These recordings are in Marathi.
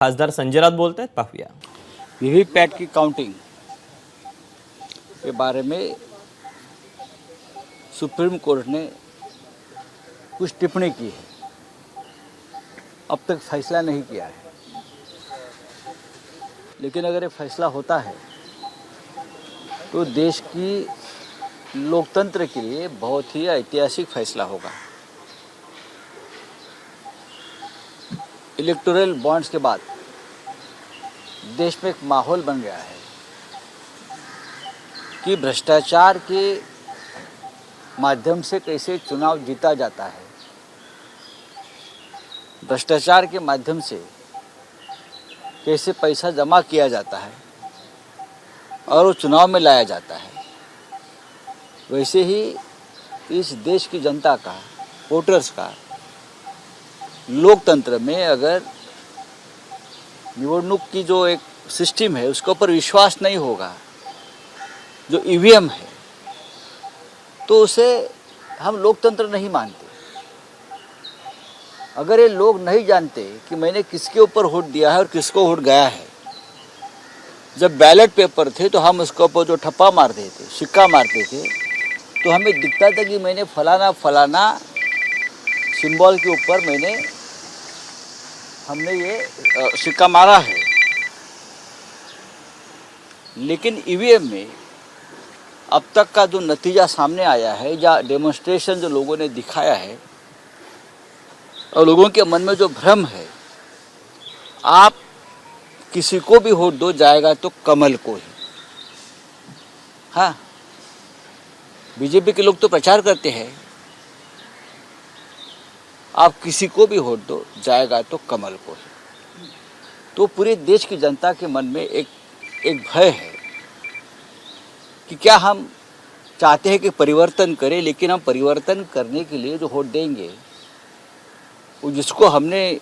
खासदार संजय राऊत बोलत आहेत, पाहूया। वीवीपैट की काउंटिंग के बारे में सुप्रीम कोर्ट ने कुछ टिप्पणी की है। अब तक फैसला नहीं किया है, लेकिन अगर ये फैसला होता है तो देश की लोकतंत्र के लिए बहुत ही ऐतिहासिक फैसला होगा। इलेक्टोरल बॉन्ड्स के बाद देश में एक माहौल बन गया है कि भ्रष्टाचार के माध्यम से कैसे चुनाव जीता जाता है, भ्रष्टाचार के माध्यम से कैसे पैसा जमा किया जाता है और वो चुनाव में लाया जाता है। वैसे ही इस देश की जनता का, वोटर्स का लोकतंत्र में अगर निवडणूक की जो एक सिस्टम है उसके ऊपर विश्वास नहीं होगा, जो ईवीएम है, तो उसे हम लोकतंत्र नहीं मानते। अगर ये लोग नहीं जानते कि मैंने किसके ऊपर वोट दिया है और किसको वोट गया है, जब बैलेट पेपर थे तो हम उसके ऊपर जो ठप्पा मारते थे, सिक्का मारते थे, तो हमें दिखता था कि मैंने फलाना फलाना सिंबल के ऊपर हमने ये सिक्का मारा है। लेकिन ईवीएम में अब तक का जो नतीजा सामने आया है या डेमोन्स्ट्रेशन जो लोगों ने दिखाया है और लोगों के मन में जो भ्रम है, आप किसी को भी वोट दो, जाएगा तो कमल को ही। हाँ, बीजेपी के लोग तो प्रचार करते हैं आप किसी को भी वोट दो, जाएगा तो कमल को ही। तो पूरे देश की जनता के मन में एक भय है कि क्या हम चाहते हैं कि परिवर्तन करें, लेकिन हम परिवर्तन करने के लिए जो वोट देंगे वो जिसको हमने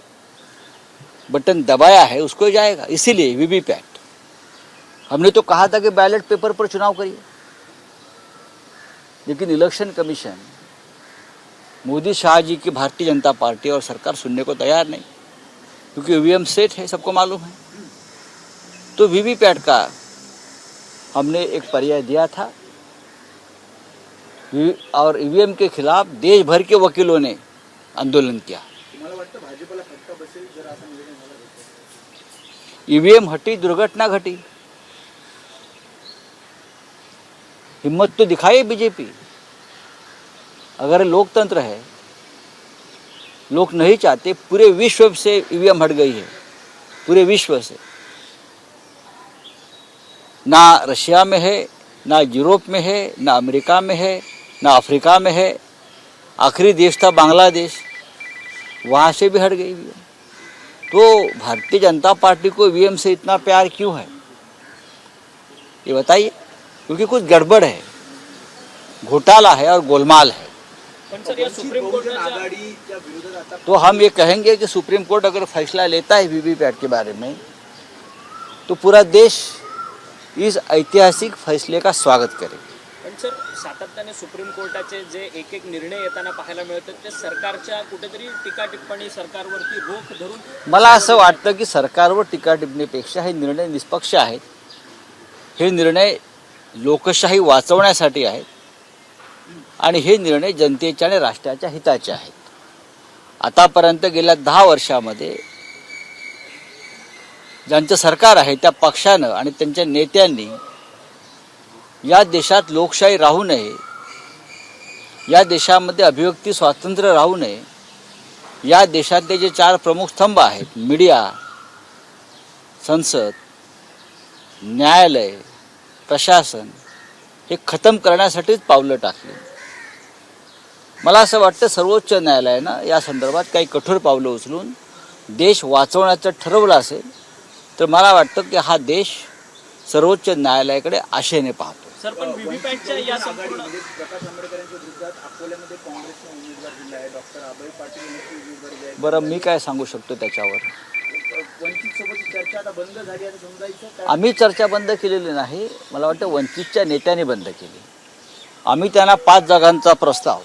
बटन दबाया है उसको ही जाएगा। इसीलिए वीवीपैट हमने तो कहा था कि बैलेट पेपर पर चुनाव करिए, लेकिन इलेक्शन कमीशन, मोदी शाह जी की भारतीय जनता पार्टी और सरकार सुनने को तैयार नहीं, क्योंकि ईवीएम सेट है, सबको मालूम है। तो वीवीपैट का हमने एक पर्याय दिया था और ईवीएम के खिलाफ देश भर के वकीलों ने आंदोलन किया। ईवीएम हटी, दुर्घटना घटी। हिम्मत तो दिखाई बीजेपी। अगर लोकतंत्र है, लोग नहीं चाहते, पूरे विश्व से ईवीएम हट गई है, पूरे विश्व से। ना रशिया में है, ना यूरोप में है, ना अमेरिका में है, ना अफ्रीका में है। आखिरी देश था बांग्लादेश, वहाँ से भी हट गई ईवीएम। तो भारतीय जनता पार्टी को ईवीएम से इतना प्यार क्यों है, ये बताइए। क्योंकि कुछ गड़बड़ है, घोटाला है और गोलमाल है। तो हम ये कहेंगे कि सुप्रीम कोर्ट अगर फैसला लेता है वीवीपैट के बारे में, तो पूरा देश इस ऐतिहासिक फैसले का स्वागत करे। पण सर, सातत्याने सुप्रीम कोर्टाचे जे एक निर्णय येताना पाहायला मिळतात ते सरकारच्या कुठेतरी टीका टिप्पणी, सरकारवरती रोख धरून, मला असं वाटतं की सरकारवर टीका टिप्पणीपेक्षा हे निर्णय निष्पक्ष आहेत। हे निर्णय लोकशाही वाचवण्यासाठी आहेत आणि हे निर्णय जनतेच्या आणि राष्ट्राच्या हिताचे आहेत। आतापर्यंत गेल्या 10 वर्षामध्ये ज्यांचं सरकार आहे त्या पक्षानं आणि त्यांच्या नेत्यांनी या देशात लोकशाही राहू नये, या देशामध्ये अभिव्यक्ती स्वातंत्र्य राहू नये, या देशातले जे 4 प्रमुख स्तंभ आहेत, मीडिया, संसद, न्यायालय, प्रशासन, हे खतम करण्यासाठीच पावलं टाकली। मला असं वाटतं सर्वोच्च न्यायालयानं या संदर्भात काही कठोर पावलं उचलून देश वाचवण्याचं ठरवलं असेल तर मला वाटतं की हा देश सर्वोच्च न्यायालयाकडे आशेने पाहतो। सर, पण वीवीपॅटच्या या संपूर्ण प्रकाश आंबेडकरांच्या विरोधात अकोल्यामध्ये काँग्रेसने उमेदवार दिला आहे, डॉक्टर अभय पाटील यांची उमेदवारी आहे। बरं, मी काय सांगू शकतो त्याच्यावर? वंचित सोबत चर्चा आता बंद झाली आहे समजायचं? आम्ही चर्चा बंद केलेली नाही, मला वाटतं वंचितच्या नेत्यांनी बंद केली। आम्ही त्यांना 5 जागांचा प्रस्ताव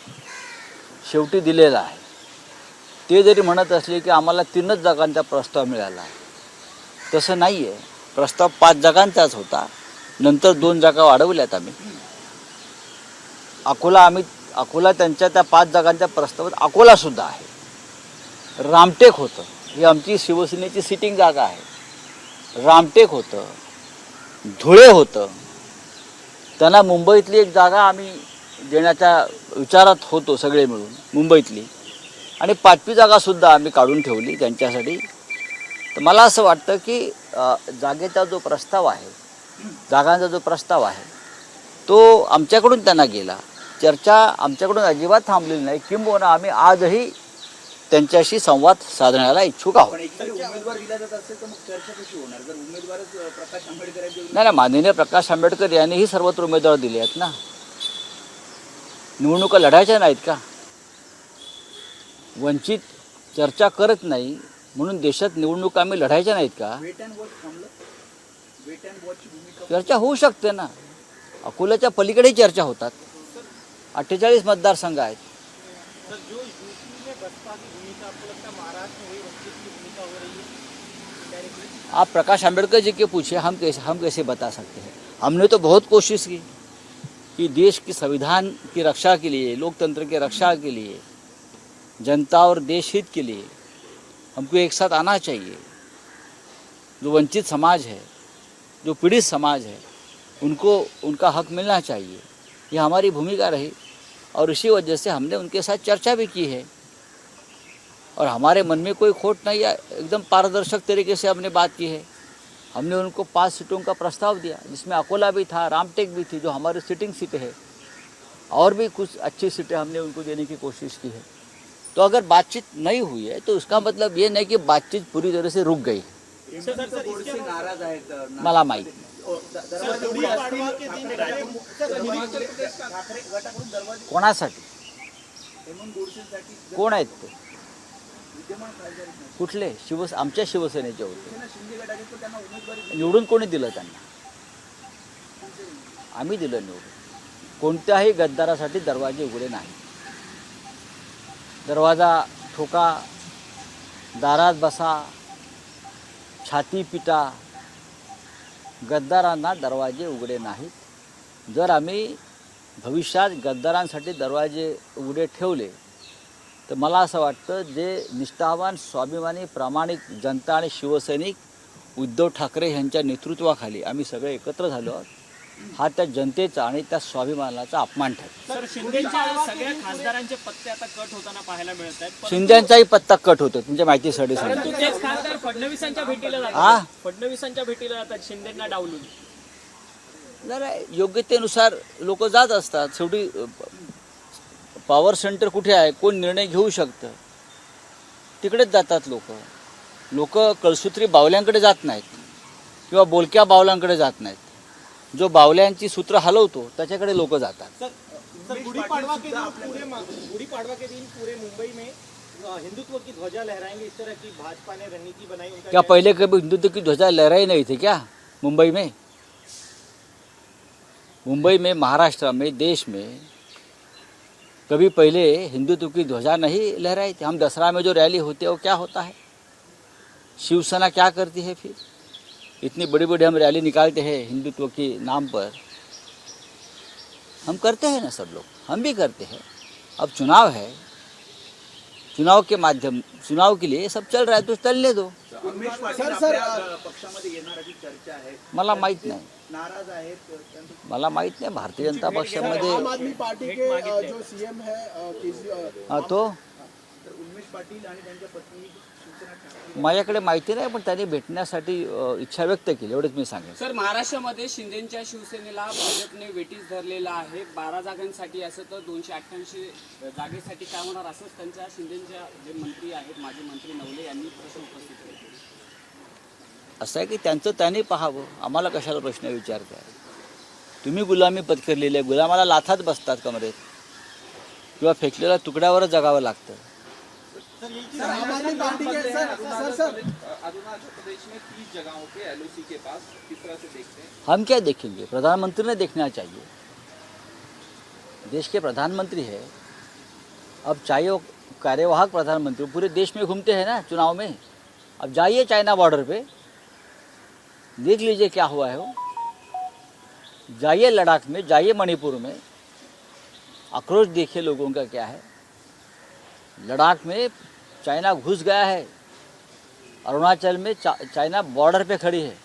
शेवटी दिलेला आहे। ते जरी म्हणत असले की आम्हाला 3च जागांचा प्रस्ताव मिळाला, तसं नाही आहे. प्रस्ताव 5 जागांचाच होता. नंतर 2 जागा वाढवल्यात आम्ही. अकोला त्यांच्या त्या 5 जागांच्या प्रस्तावात अकोलासुद्धा आहे. रामटेक होतं, ही आमची शिवसेनेची सिटिंग जागा आहे. रामटेक होतं, धुळे होतं. त्यांना मुंबईतली एक जागा आम्ही देण्याच्या विचारात होतो सगळे मिळून, मुंबईतली. आणि 5वी जागासुद्धा आम्ही काढून ठेवली त्यांच्यासाठी. तर मला असं वाटतं की जागेचा जो प्रस्ताव आहे, जागांचा जो प्रस्ताव आहे तो आमच्याकडून त्यांना गेला. चर्चा आमच्याकडून अजिबात थांबलेली नाही. किंबहुना आम्ही आजही त्यांच्याशी संवाद साधण्याला इच्छुक आहोत. पण एकतरी उमेदवार दिला जात असेल तर मग चर्चा कशी होणार? जर उमेदवारच प्रकाश आंबेडकर यांच्या नाही, माननीय प्रकाश आंबेडकर यांनीही सर्वत्र उमेदवार दिले आहेत ना. निवडणुका लढायच्या नाहीत का? वंचित चर्चा करत नाही म्हणून देशात निवडणुका आम्ही लढायच्या नाहीत का? वेट अँड वॉच थांबलं. वेट अँड वॉचची भूमिका चर्चा होऊ शकते ना. अकोल्याच्या पलीकडेही चर्चा होतात. 48 मतदारसंघ आहेत. आप प्रकाश आंबेडकर जी के पूछे, हम कैसे बता सकते हैं? हमने तो बहुत कोशिश की कि देश की संविधान की रक्षा के लिए, लोकतंत्र की रक्षा के लिए, जनता और देश हित के लिए हमको एक साथ आना चाहिए. जो वंचित समाज है, जो पीड़ित समाज है, उनको उनका हक मिलना चाहिए. ये हमारी भूमिका रही और इसी वजह से हमने उनके साथ चर्चा भी की है. और हमारे मन में कोई खोट नहीं है. एकदम पारदर्शक तरीके से हमने बात की है. हमने उनको 5 सीटों का प्रस्ताव दिया, जिसमें अकोला भी था, रामटेक भी थी, जो हमारी सिटिंग सीटें है. और भी कुछ अच्छी सीटें हमने उनको देने की कोशिश की है. तो अगर बातचीत नहीं हुई है तो उसका मतलब ये नहीं कि बातचीत पूरी तरह से रुक गई. गोडसे नाराज आहेत. मला माहीत नाही. दरवाजे उघडे असतील. ठाकरे गटाकडून दरवाजे कोणासाठी? हेमंत गोडसेंसाठी कोण आहेत ते? विद्यमान खासदार आहेत. कुठले? आमच्या शिवसेनेचे होते. शिंदे गटाचे पण त्यांना उमेदवारी निवडून कोणी दिलं त्यांना? आम्ही दिलं निवडून. कोणत्याही गद्दारासाठी दरवाजे उघडे नाही. दरवाजा ठोका, दारात बसा, छाती पिटा, गद्दारांना दरवाजे उघडे नाहीत. जर आम्ही भविष्यात गद्दारांसाठी दरवाजे उघडे ठेवले तर मला असं वाटतं जे निष्ठावान, स्वाभिमानी, प्रामाणिक जनता आणि शिवसैनिक उद्धव ठाकरे यांच्या नेतृत्वाखाली आम्ही सगळे एकत्र झालो आहोत, हा त्या जनतेचा आणि त्या स्वाभिमानाचा अपमान ठरतो. सर, शिंदेच्या सगळ्या खासदारांचे पत्ते आता कट होताना पाहायला मिळत आहेत. शिंदेचाही पत्ता कट होतो. तुमच्या माहितीसाठी सांगतो. परंतु तेच खासदार फडणवीसांच्या भेटीला हा? जातात. फडणवीसांच्या भेटीला जातात शिंदेंना डावलून. जरा योग्यतेनुसार लोक जात असतात. शेवटी पॉवर सेंटर कुठे आहे, कोण निर्णय घेऊ शकतं, तिकडेच जातात लोक. लोक कळसूत्री बावल्यांकडे जात नाहीत किंवा बोलक्या बावल्यांकडे जात नाहीत. जो बावल्यांची सूत्र हलवतो त्याच्याकडे लोक जातात. गुड़ी पाड़वा के दिन पूरे मुंबई में हिंदुत्व की ध्वजा लहराएंगे, इस तरह की भाजपा ने रणनीति बनाई. उनका क्या पहले कभी हिंदुत्व की ध्वजा लहराई नहीं थी क्या मुंबई में? मुंबई में, महाराष्ट्र में, देश में कभी पहले हिंदुत्व की ध्वजा नहीं लहराई थी? हम दसरा में जो रैली होती है वो क्या होता है? शिवसेना क्या करती है फिर? इतनी बड़ी बड़ी हम रैली निकालते हैं हिंदुत्व के नाम पर. हम करते हैं ना, सब लोग, हम भी करते हैं. अब चुनाव है, चुनाव के लिए सब चल रहा है तो चलने दो. उमेश पाटील आपल्या पक्षामध्ये येणार अशी चर्चा आहे. मला माहीत नाही. नाराज आहेत. मला माहीत नाही. भारतीय जनता पक्षामध्ये आम आदमी पार्टी के जो सीएम है केजरीवाल, तो तर उमेश पाटील आणि त्यांच्या पत्नी शिवसेना ठाकरे माझ्याकडे माहिती नाही, पण त्यांनी भेटण्यासाठी इच्छा व्यक्त केली, एवढंच मी सांगेन. सर, महाराष्ट्रामध्ये शिंदेच्या शिवसेनेला भाजपने वेटीस धरलेला आहे. 12 जागांसाठी असं तर 288 जागेसाठी काय होणार, असंच त्यांच्या शिंदेच्या जे मंत्री आहेत, माजी मंत्री नवले यांनी प्रश्न उपस्थित केले. असं आहे की त्यांचं त्यांनी पाहावं. आम्हाला कशाला प्रश्न विचारताय? तुम्ही गुलामी पत्करलेली आहे. गुलामाला लाथात बसतात कमरेत किंवा फेकलेल्या तुकड्यावरच जगावं लागतं. आम आदमी पार्टी के सर अरुणाचल प्रदेश में 30 जगहों पे एलओसी के पास किस तरह से देखते हैं? हम क्या देखेंगे? प्रधानमंत्री ने देखना चाहिए. देश के प्रधानमंत्री है. अब चाहे वो कार्यवाहक प्रधानमंत्री पूरे देश में घूमते हैं ना चुनाव में. अब जाइए चाइना बॉर्डर पे, देख लीजिए क्या हुआ है वो। जाइए लद्दाख में, जाइए मणिपुर में, आक्रोश देखिए लोगों का क्या है। लद्दाख में चाइना घुस गया है, अरुणाचल में चाइना बॉर्डर पे खड़ी है,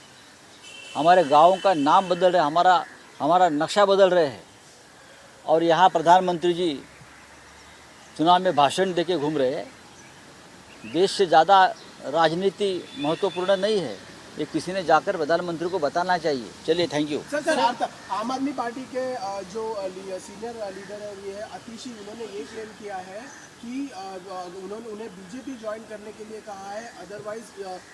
हमारे गाँव का नाम बदल रहे, हमारा नक्शा बदल रहे हैं। और यहाँ प्रधानमंत्री जी चुनाव में भाषण देके घूम रहे हैं। देश से ज़्यादा राजनीति महत्वपूर्ण नहीं है, ये किसी ने जाकर प्रधानमंत्री को बताना चाहिए। चलिए, थैंक यू। सर आम आदमी पार्टी के जो सीनियर लीडर है ये है आतिशी, उन्होंने ये क्लेम किया है कि उन्हें बीजेपी ज्वाइन करने के लिए कहा है, अदरवाइज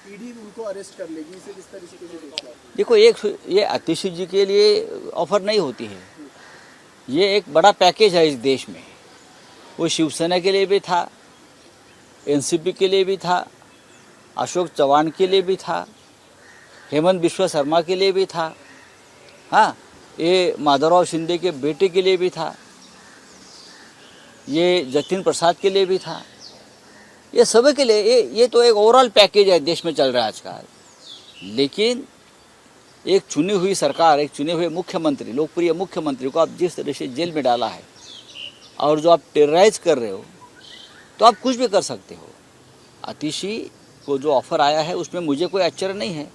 ईडी उनको अरेस्ट कर लेगी। इसे किस तरीके से देखते हैं? देखो, ये आतिशी जी के लिए ऑफर नहीं होती है, ये एक बड़ा पैकेज है इस देश में। वो शिवसेना के लिए भी था, एनसीपी के लिए भी था, अशोक चव्हाण के लिए भी था, हेमंत बिश्वा शर्मा के लिए भी था, हाँ, ये माधवराव शिंदे के बेटे के लिए भी था, ये जतिन प्रसाद के लिए भी था, ये सभी के लिए। ये तो एक ओवरऑल पैकेज है देश में चल रहा है आजकल। लेकिन एक चुनी हुई सरकार, एक चुने हुए मुख्यमंत्री, लोकप्रिय मुख्यमंत्री को आप जिस तरह से जेल में डाला है और जो आप टेरराइज कर रहे हो, तो आप कुछ भी कर सकते हो। आतिशी को जो ऑफ़र आया है उसमें मुझे कोई आश्चर्य नहीं है,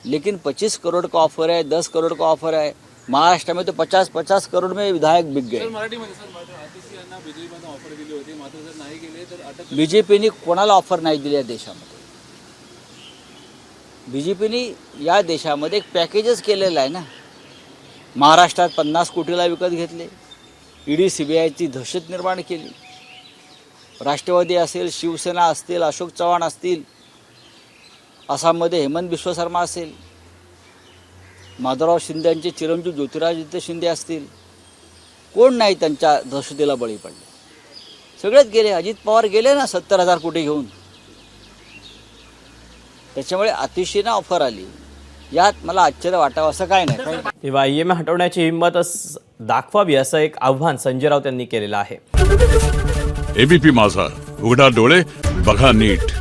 लेकिन 25 करोड़ का ऑफर है, 10 करोड़ का ऑफर है। महाराष्ट्र में तो 50-50 करोड़ में विधायक बिक गए। बीजेपीने कोणाला ऑफर नाही दिली या देशामध्ये। बीजेपीने या देशामध्ये एक पॅकेजच केलेलं आहे ना। महाराष्ट्रात 50 कोटीला विकत घेतले, ईडी सीबीआयची दहशत निर्माण केली। राष्ट्रवादी असेल, शिवसेना असतील, अशोक चव्हाण असतील, आसाममध्ये हेमंत बिश्वा शर्मा असेल, माधवराव शिंदेंचे चिरंजीव ज्योतिरादित्य शिंदे असतील, कोण नाही त्यांच्या दहशतीला बळी पडले। सगळेच गेले। अजित पवार गेले ना 70,000 कोटी घेऊन। त्याच्यामुळे आतिशींना ऑफर आली, यात मला आश्चर्य वाटावं असं काय नाही। तेव्हा ईएमए हटवण्याची हिंमत दाखवावी असं एक आव्हान संजय राऊत यांनी केलेलं आहे। एबीपी माझा, उघडा डोळे बघा नीट।